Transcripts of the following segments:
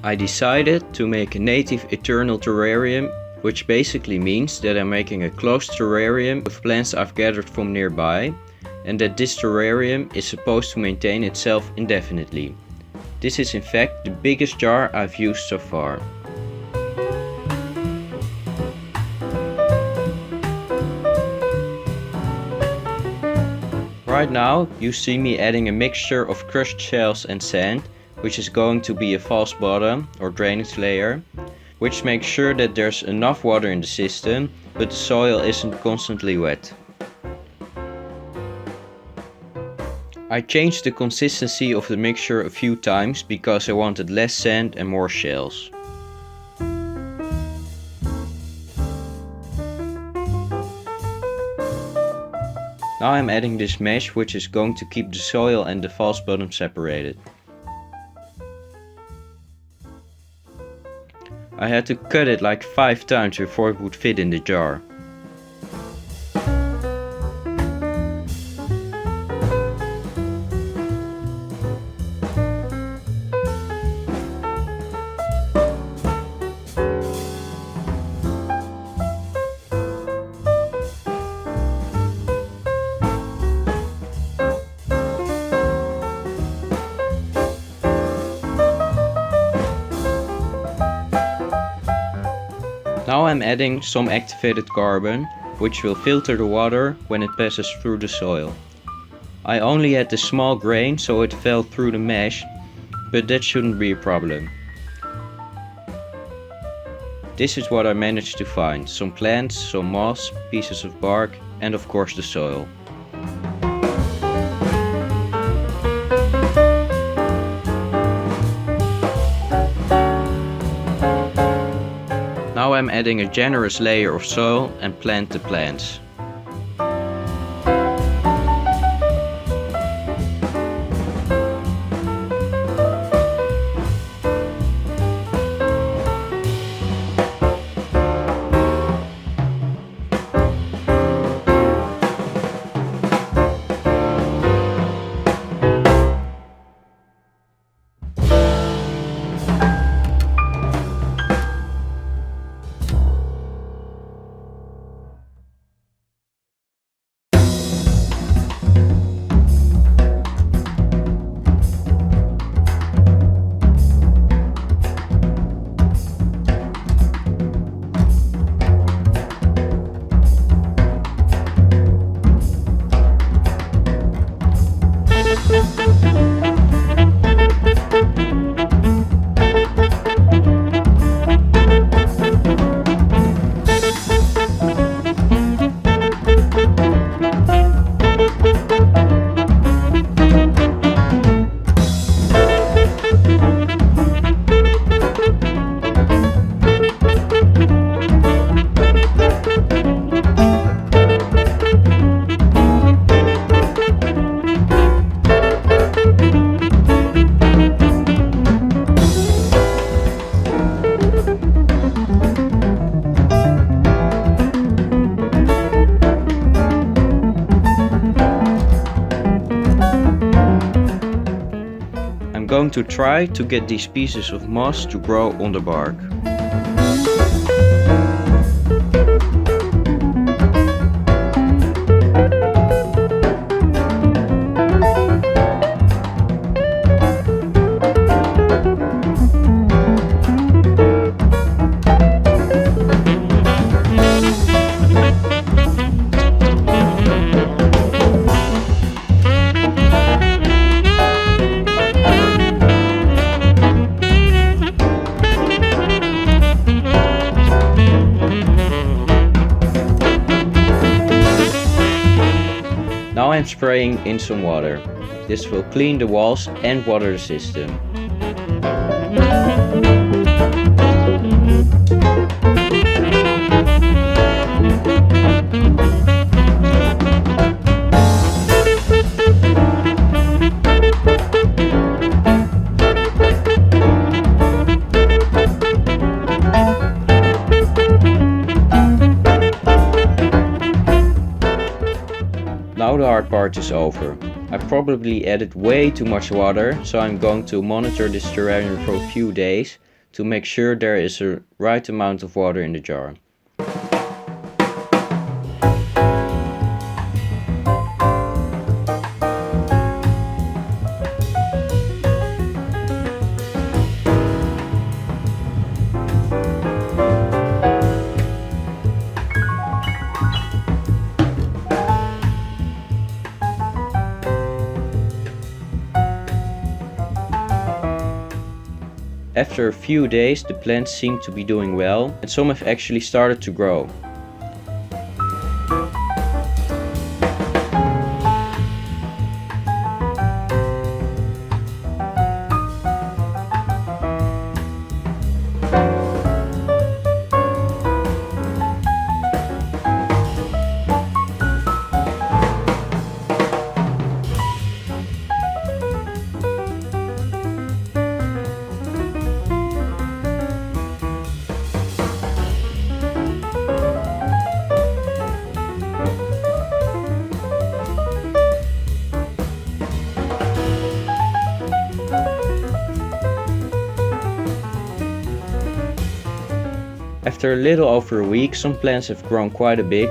I decided to make a Native Eternal Terrarium, which basically means that I'm making a closed terrarium with plants I've gathered from nearby, and that this terrarium is supposed to maintain itself indefinitely. This is in fact the biggest jar I've used so far. Right now you see me adding a mixture of crushed shells and sand, which is going to be a false bottom or drainage layer, which makes sure that there's enough water in the system, but the soil isn't constantly wet. I changed the consistency of the mixture a few times because I wanted less sand and more shells. Now I'm adding this mesh, which is going to keep the soil and the false bottom separated. I had to cut it like 5 times before it would fit in the jar. Now I'm adding some activated carbon, which will filter the water when it passes through the soil. I only had the small grain so it fell through the mesh, but that shouldn't be a problem. This is what I managed to find: some plants, some moss, pieces of bark, and of course the soil. Now I'm adding a generous layer of soil and plant the plants. I'm going to try to get these pieces of moss to grow on the bark. Now I'm spraying in some water. This will clean the walls and water the system. Now the hard part is over. I probably added way too much water, so I'm going to monitor this terrarium for a few days to make sure there is a right amount of water in the jar. After a few days, the plants seem to be doing well, and some have actually started to grow. After a little over a week, some plants have grown quite a bit.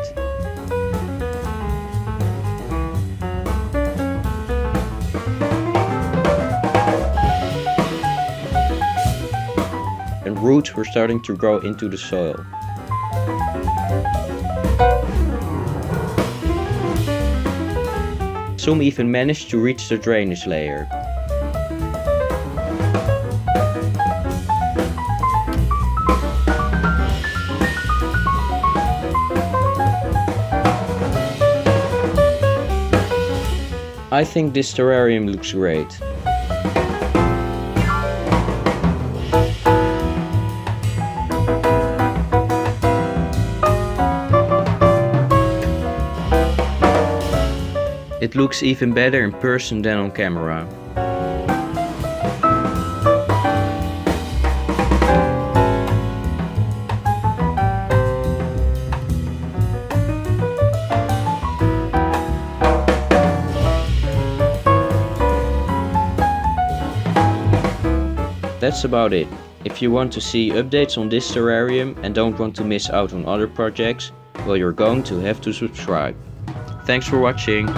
And roots were starting to grow into the soil. Some even managed to reach the drainage layer. I think this terrarium looks great. It looks even better in person than on camera. That's about it. If you want to see updates on this terrarium and don't want to miss out on other projects, well, you're going to have to subscribe. Thanks for watching.